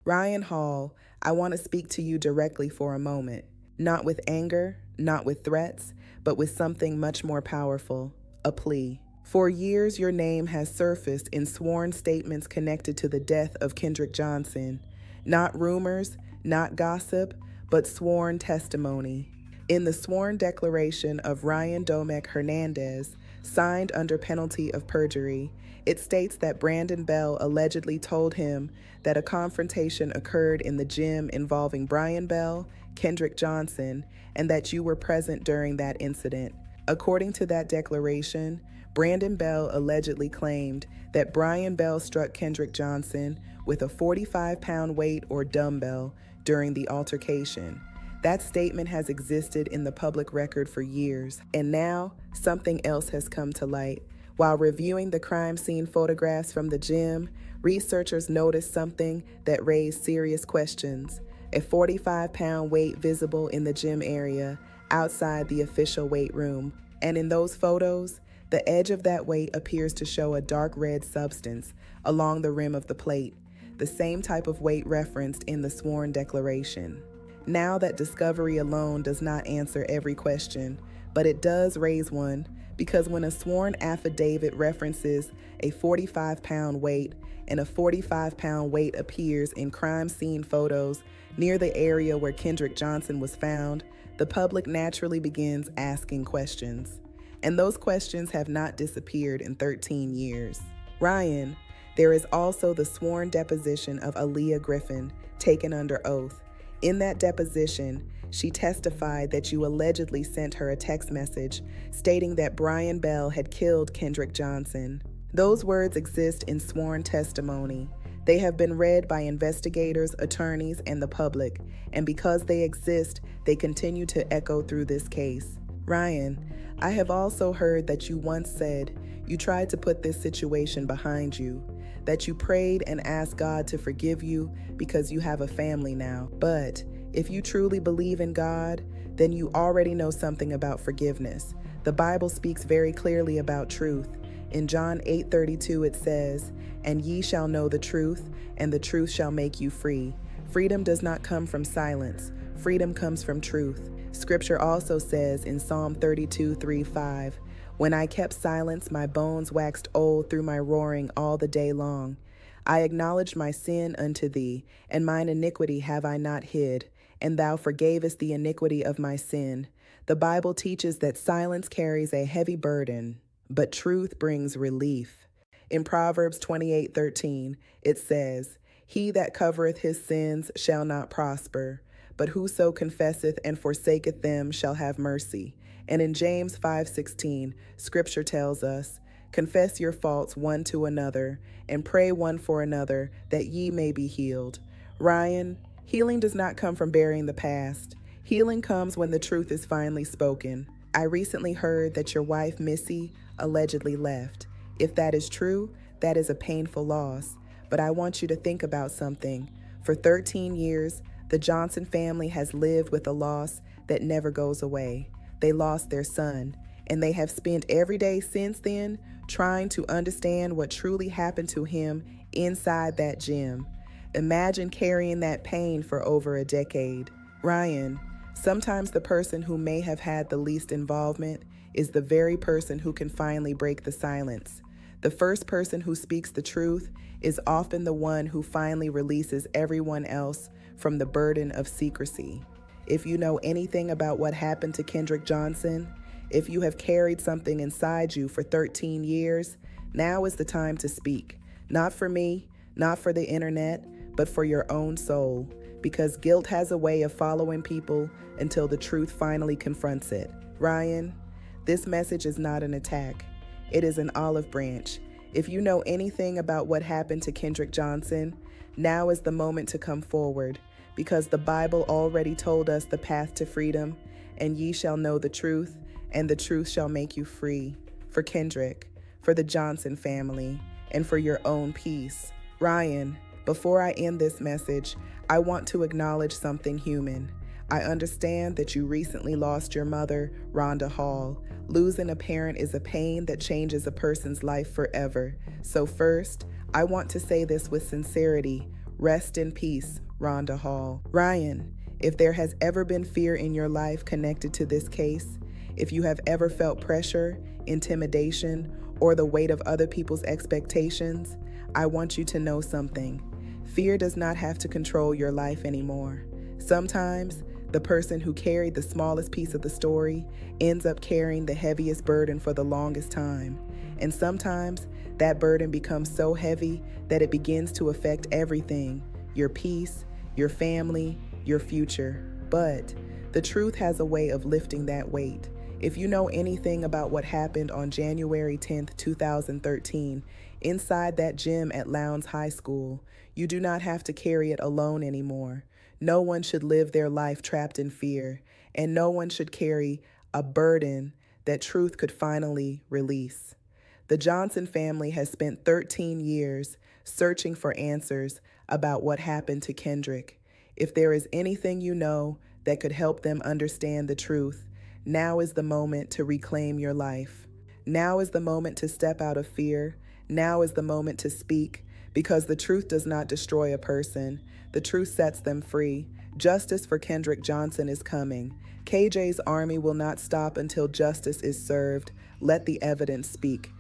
Ryan Hall, I want to speak to you directly for a moment, not with anger, not with threats, but with something much more powerful, a plea. For years, your name has surfaced in sworn statements connected to the death of Kendrick Johnson. Not rumors, not gossip, but sworn testimony. In the sworn declaration of Ryan Domek Hernandez, signed under penalty of perjury, it states that Brandon Bell allegedly told him that a confrontation occurred in the gym involving Brian Bell, Kendrick Johnson, and that you were present during that incident. According to that declaration, Brandon Bell allegedly claimed that Brian Bell struck Kendrick Johnson with a 45-pound weight or dumbbell during the altercation. That statement has existed in the public record for years, and now something else has come to light. While reviewing the crime scene photographs from the gym, researchers noticed something that raised serious questions. A 45-pound weight visible in the gym area outside the official weight room. And in those photos, the edge of that weight appears to show a dark red substance along the rim of the plate, the same type of weight referenced in the sworn declaration. Now that discovery alone does not answer every question, but it does raise one, because when a sworn affidavit references a 45-pound weight and a 45-pound weight appears in crime scene photos near the area where Kendrick Johnson was found, the public naturally begins asking questions. And those questions have not disappeared in 13 years. Ryan, there is also the sworn deposition of Aaliyah Griffin, taken under oath. In that deposition, she testified that you allegedly sent her a text message stating that Brian Bell had killed Kendrick Johnson. Those words exist in sworn testimony. They have been read by investigators, attorneys, and the public, and because they exist, they continue to echo through this case. Ryan, I have also heard that you once said you tried to put this situation behind you, that you prayed and asked God to forgive you because you have a family now. But if you truly believe in God, then you already know something about forgiveness. The Bible speaks very clearly about truth. In John 8:32 it says, "And ye shall know the truth, and the truth shall make you free." Freedom does not come from silence. Freedom comes from truth. Scripture also says in Psalm 32:3-5, "When I kept silence, my bones waxed old through my roaring all the day long. I acknowledged my sin unto thee, and mine iniquity have I not hid, and thou forgavest the iniquity of my sin." The Bible teaches that silence carries a heavy burden, but truth brings relief. In Proverbs 28:13, it says, "He that covereth his sins shall not prosper, but whoso confesseth and forsaketh them shall have mercy." And in James 5:16, Scripture tells us, "Confess your faults one to another, and pray one for another, that ye may be healed." Ryan, healing does not come from burying the past. Healing comes when the truth is finally spoken. I recently heard that your wife, Missy, allegedly left. If that is true, that is a painful loss. But I want you to think about something. For 13 years, the Johnson family has lived with a loss that never goes away. They lost their son, and they have spent every day since then trying to understand what truly happened to him inside that gym. Imagine carrying that pain for over a decade. Ryan, sometimes the person who may have had the least involvement is the very person who can finally break the silence. The first person who speaks the truth is often the one who finally releases everyone else from the burden of secrecy. If you know anything about what happened to Kendrick Johnson, if you have carried something inside you for 13 years, now is the time to speak. Not for me, not for the internet, but for your own soul. Because guilt has a way of following people until the truth finally confronts it. Ryan, this message is not an attack. It is an olive branch. If you know anything about what happened to Kendrick Johnson, now is the moment to come forward, because the Bible already told us the path to freedom, and ye shall know the truth, and the truth shall make you free. For Kendrick, for the Johnson family, and for your own peace. Ryan, before I end this message, I want to acknowledge something human. I understand that you recently lost your mother, Rhonda Hall. Losing a parent is a pain that changes a person's life forever. So first, I want to say this with sincerity. Rest in peace, Rhonda Hall. Ryan, if there has ever been fear in your life connected to this case, if you have ever felt pressure, intimidation, or the weight of other people's expectations, I want you to know something. Fear does not have to control your life anymore. Sometimes, the person who carried the smallest piece of the story ends up carrying the heaviest burden for the longest time. And sometimes, that burden becomes so heavy that it begins to affect everything: your peace, your family, your future. But the truth has a way of lifting that weight. If you know anything about what happened on January 10th, 2013, inside that gym at Lowndes High School, you do not have to carry it alone anymore. No one should live their life trapped in fear, and no one should carry a burden that truth could finally release. The Johnson family has spent 13 years searching for answers about what happened to Kendrick. If there is anything you know that could help them understand the truth, now is the moment to reclaim your life. Now is the moment to step out of fear. Now is the moment to speak, because the truth does not destroy a person. The truth sets them free. Justice for Kendrick Johnson is coming. KJ's army will not stop until justice is served. Let the evidence speak.